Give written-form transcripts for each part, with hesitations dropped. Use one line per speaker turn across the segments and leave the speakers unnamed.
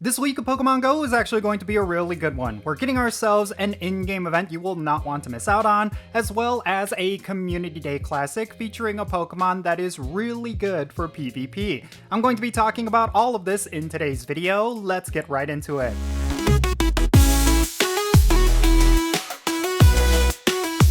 This week of Pokemon Go is actually going to be a really good one. We're getting ourselves an in-game event you will not want to miss out on, as well as a Community Day Classic featuring a Pokemon that is really good for PvP. I'm going to be talking about all of this in today's video. Let's get right into it.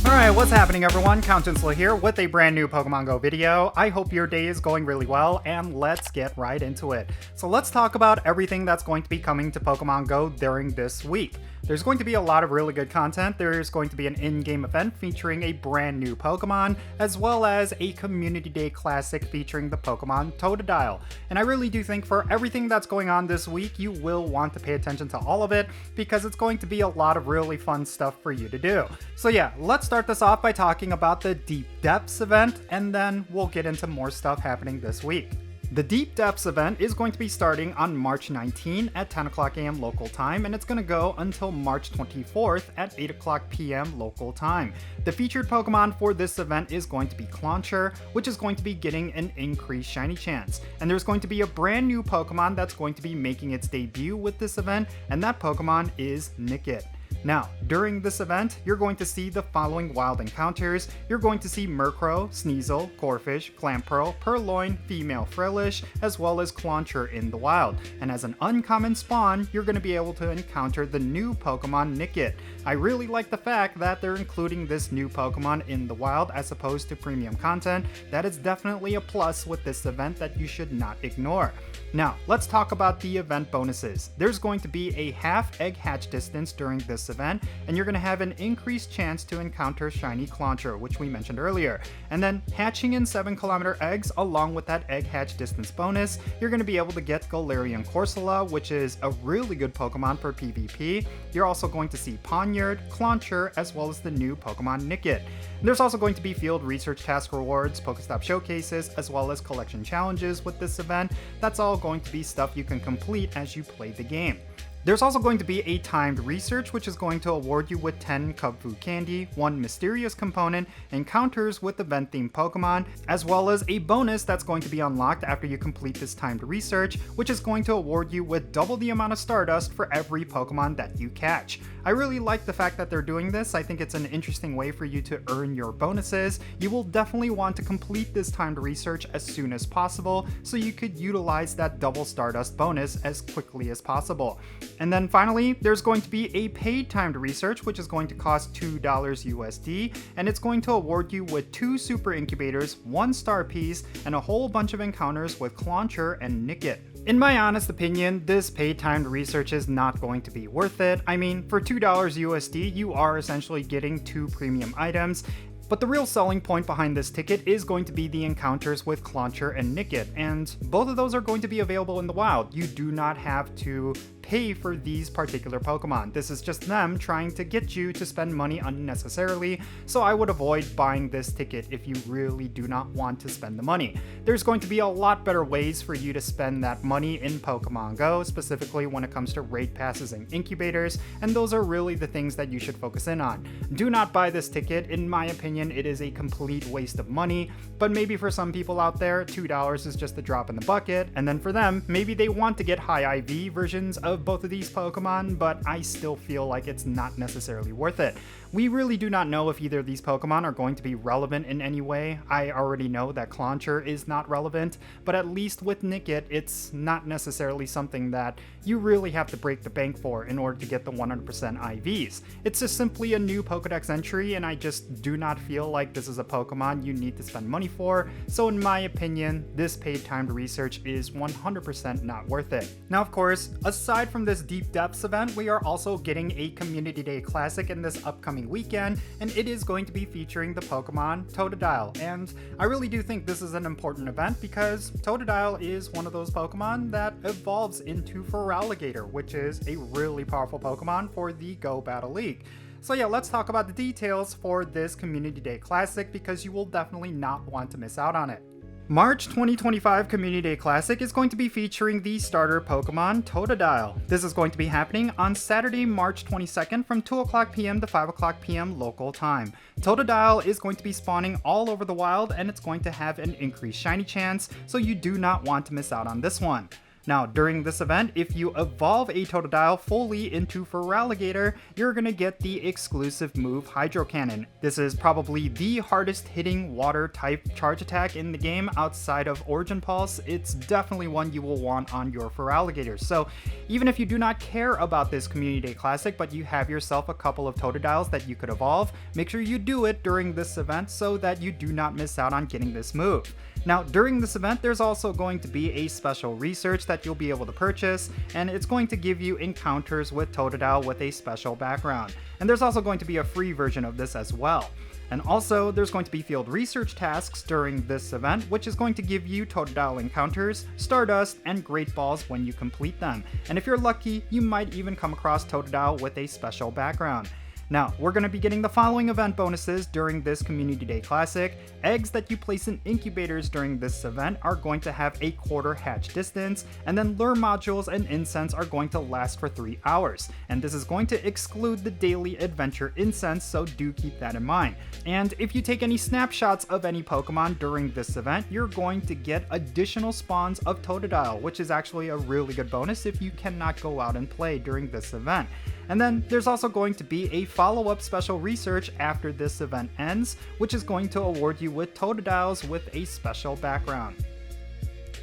Alright, what's happening everyone? Jinsula here with a brand new Pokemon Go video. I hope your day is going really well, and let's get right into it. So let's talk about everything that's going to be coming to Pokemon Go during this week. There's going to be a lot of really good content. There's going to be an in-game event featuring a brand new Pokemon, as well as a Community Day Classic featuring the Pokemon Totodile. And I really do think for everything that's going on this week, you will want to pay attention to all of it, because it's going to be a lot of really fun stuff for you to do. So yeah, let's start this off by talking about the Deep Depths event, and then we'll get into more stuff happening this week. The Deep Depths event is going to be starting on March 19 at 10 o'clock a.m. local time, and it's going to go until March 24th at 8 o'clock p.m. local time. The featured Pokemon for this event is going to be Clauncher, which is going to be getting an increased shiny chance. And there's going to be a brand new Pokemon that's going to be making its debut with this event, and that Pokemon is Nickit. Now, during this event, you're going to see the following wild encounters. You're going to see Murkrow, Sneasel, Corphish, Clamperl, Purloin, Female Frillish, as well as Clauncher in the wild. And as an uncommon spawn, you're going to be able to encounter the new Pokemon Nickit. I really like the fact that they're including this new Pokemon in the wild as opposed to premium content. That is definitely a plus with this event that you should not ignore. Now, let's talk about the event bonuses. There's going to be a half egg hatch distance during this event, and you're going to have an increased chance to encounter shiny Clauncher, which we mentioned earlier. And then hatching in 7-kilometer eggs along with that egg hatch distance bonus, you're going to be able to get Galarian Corsola, which is a really good Pokemon for PvP. You're also going to see Ponyard, Clauncher, as well as the new Pokemon Nickit. There's also going to be field research task rewards, Pokestop showcases, as well as collection challenges with this event. That's all going to be stuff you can complete as you play the game. There's also going to be a timed research, which is going to award you with 10 Cub Food Candy, 1 Mysterious Component, encounters with event-themed Pokemon, as well as a bonus that's going to be unlocked after you complete this timed research, which is going to award you with double the amount of Stardust for every Pokemon that you catch. I really like the fact that they're doing this. I think it's an interesting way for you to earn your bonuses. You will definitely want to complete this timed research as soon as possible, so you could utilize that double Stardust bonus as quickly as possible. And then finally, there's going to be a paid timed research, which is going to cost $2 USD, and it's going to award you with 2 Super Incubators, 1 Star Piece, and a whole bunch of encounters with Clauncher and Nickit. In my honest opinion, this paid timed research is not going to be worth it. I mean, for $2 USD, you are essentially getting 2 premium items. But the real selling point behind this ticket is going to be the encounters with Clauncher and Nickit, and both of those are going to be available in the wild. You do not have to pay for these particular Pokemon. This is just them trying to get you to spend money unnecessarily, so I would avoid buying this ticket if you really do not want to spend the money. There's going to be a lot better ways for you to spend that money in Pokemon Go, specifically when it comes to raid passes and incubators, and those are really the things that you should focus in on. Do not buy this ticket. In my opinion, it is a complete waste of money, but maybe for some people out there, $2 is just a drop in the bucket, and then for them, maybe they want to get high IV versions of both of these Pokemon, but I still feel like it's not necessarily worth it. We really do not know if either of these Pokemon are going to be relevant in any way. I already know that Clauncher is not relevant, but at least with Nickit, it's not necessarily something that you really have to break the bank for in order to get the 100% IVs. It's just simply a new Pokedex entry, and I just do not feel like this is a Pokemon you need to spend money for, so in my opinion, this paid timed research is 100% not worth it. Now of course, aside from this Deep Depths event, we are also getting a Community Day Classic in this upcoming weekend, and it is going to be featuring the Pokemon Totodile. And I really do think this is an important event because Totodile is one of those Pokemon that evolves into Feraligatr, which is a really powerful Pokemon for the Go Battle League. So yeah, let's talk about the details for this Community Day Classic because you will definitely not want to miss out on it. March 2025 Community Day Classic is going to be featuring the starter Pokemon Totodile. This is going to be happening on Saturday, March 22nd from 2 o'clock p.m. to 5 o'clock p.m. local time. Totodile is going to be spawning all over the wild, and it's going to have an increased shiny chance, so you do not want to miss out on this one. Now, during this event, if you evolve a Totodile fully into Feraligatr, you're gonna get the exclusive move Hydro Cannon. This is probably the hardest hitting water type charge attack in the game outside of Origin Pulse. It's definitely one you will want on your Feraligatr. So even if you do not care about this Community Day Classic, but you have yourself a couple of Totodiles that you could evolve, make sure you do it during this event so that you do not miss out on getting this move. Now, during this event, there's also going to be a special research that you'll be able to purchase, and it's going to give you encounters with Totodile with a special background. And there's also going to be a free version of this as well. And also, there's going to be field research tasks during this event, which is going to give you Totodile encounters, Stardust, and Great Balls when you complete them. And if you're lucky, you might even come across Totodile with a special background. Now, we're going to be getting the following event bonuses during this Community Day Classic. Eggs that you place in incubators during this event are going to have a quarter hatch distance, and then lure modules and incense are going to last for 3 hours. And this is going to exclude the daily adventure incense, so do keep that in mind. And if you take any snapshots of any Pokemon during this event, you're going to get additional spawns of Totodile, which is actually a really good bonus if you cannot go out and play during this event. And then there's also going to be a follow-up special research after this event ends, which is going to award you with Totodiles with a special background.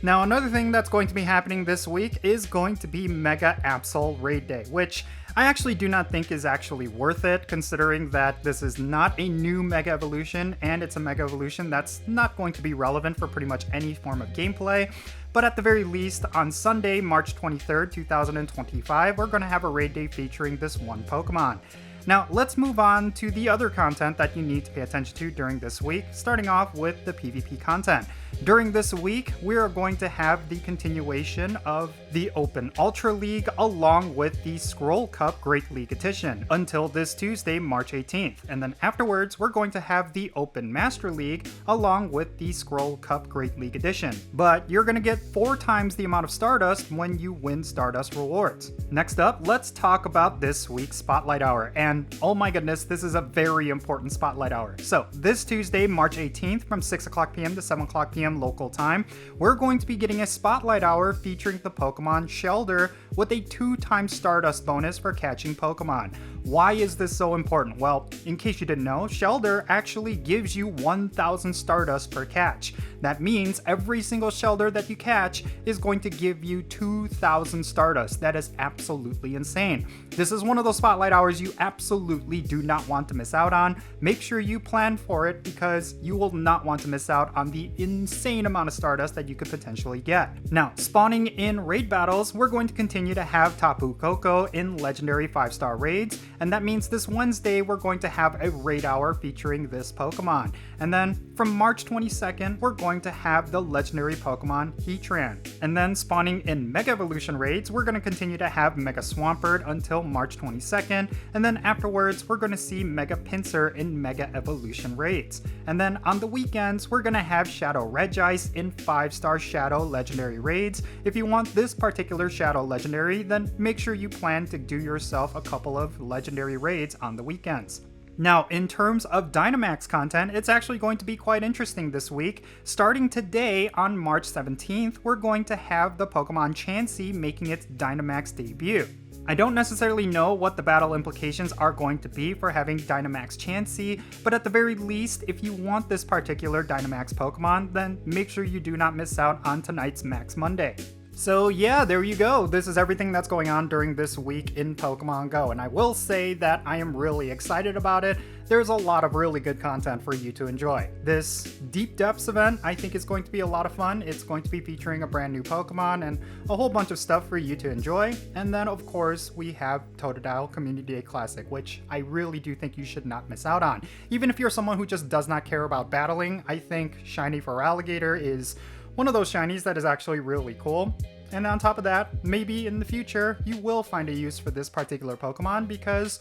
Now, another thing that's going to be happening this week is going to be Mega Absol Raid Day, which I actually do not think is actually worth it, considering that this is not a new Mega Evolution, and it's a Mega Evolution that's not going to be relevant for pretty much any form of gameplay. But at the very least, on Sunday, March 23rd, 2025, we're going to have a raid day featuring this one Pokemon. Now, let's move on to the other content that you need to pay attention to during this week, starting off with the PvP content. During this week, we are going to have the continuation of the Open Ultra League along with the Scroll Cup Great League Edition until this Tuesday, March 18th. And then afterwards, we're going to have the Open Master League along with the Scroll Cup Great League Edition. But you're going to get 4 times the amount of Stardust when you win Stardust rewards. Next up, let's talk about this week's Spotlight Hour. And oh my goodness, this is a very important Spotlight Hour. So this Tuesday, March 18th from 6 o'clock p.m. to 7 o'clock p.m. local time, we're going to be getting a Spotlight Hour featuring the Pokemon Shellder with a 2x Stardust bonus for catching Pokemon. Why is this so important? Well, in case you didn't know, Shellder actually gives you 1,000 Stardust per catch. That means every single Shellder that you catch is going to give you 2,000 Stardust. That is absolutely insane. This is one of those Spotlight Hours you absolutely do not want to miss out on. Make sure you plan for it because you will not want to miss out on the insane amount of Stardust that you could potentially get. Now, spawning in raid battles, we're going to continue to have Tapu Koko in legendary 5-star raids, and that means this Wednesday we're going to have a raid hour featuring this Pokemon. And then from March 22nd, we're going to have the legendary Pokemon Heatran. And then spawning in Mega Evolution raids, we're going to continue to have Mega Swampert until March 22nd, and then afterwards we're going to see Mega Pinsir in Mega Evolution raids. And then on the weekends, we're going to have Shadow Regice in 5-star Shadow Legendary raids. If you want this particular Shadow Legendary, then make sure you plan to do yourself a couple of Legendary raids on the weekends. Now, in terms of Dynamax content, it's actually going to be quite interesting this week. Starting today on March 17th, we're going to have the Pokemon Chansey making its Dynamax debut. I don't necessarily know what the battle implications are going to be for having Dynamax Chansey, but at the very least, if you want this particular Dynamax Pokemon, then make sure you do not miss out on tonight's Max Monday. So yeah, there you go. This is everything that's going on during this week in Pokemon Go, and I will say that I am really excited about it. There's a lot of really good content for you to enjoy. This Deep Depths event I think is going to be a lot of fun. It's going to be featuring a brand new Pokemon and a whole bunch of stuff for you to enjoy. And then of course we have Totodile Community Day Classic, which I really do think you should not miss out on. Even if you're someone who just does not care about battling, I think Shiny Feraligatr is one of those shinies that is actually really cool. And on top of that, maybe in the future, you will find a use for this particular Pokemon because,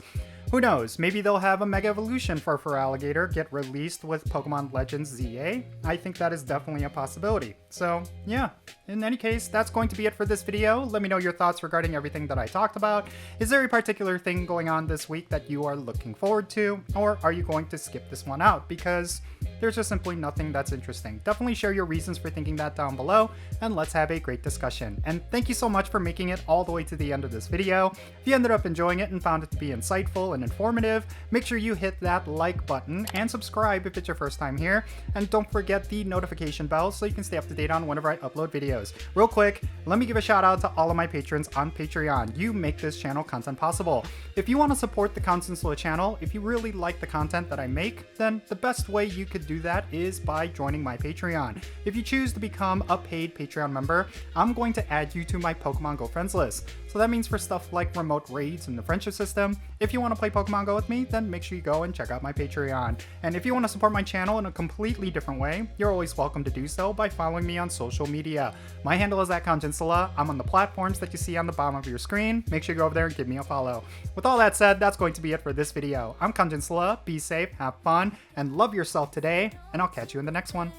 Who knows, maybe they'll have a Mega Evolution for Feraligatr get released with Pokemon Legends ZA. I think that is definitely a possibility. So yeah, in any case, that's going to be it for this video. Let me know your thoughts regarding everything that I talked about. Is there a particular thing going on this week that you are looking forward to, or are you going to skip this one out because there's just simply nothing that's interesting? Definitely share your reasons for thinking that down below, and let's have a great discussion. And thank you so much for making it all the way to the end of this video. If you ended up enjoying it and found it to be insightful and informative, make sure you hit that like button and subscribe if it's your first time here, and don't forget the notification bell so you can stay up to date on whenever I upload videos. Real quick, let me give a shout out to all of my patrons on Patreon. You make this channel content possible. If you want to support the Jinsula channel, if you really like the content that I make, then the best way you could do that is by joining my Patreon. If you choose to become a paid Patreon member, I'm going to add you to my Pokemon Go friends list. So that means for stuff like remote raids and the friendship system, if you want to play Pokemon Go with me, then make sure you go and check out my Patreon. And if you want to support my channel in a completely different way, you're always welcome to do so by following me on social media. My handle is @Jinsula. I'm on the platforms that you see on the bottom of your screen. Make sure you go over there and give me a follow. With all that said, that's going to be it for this video. I'm Jinsula. Be safe, have fun, and love yourself today, and I'll catch you in the next one.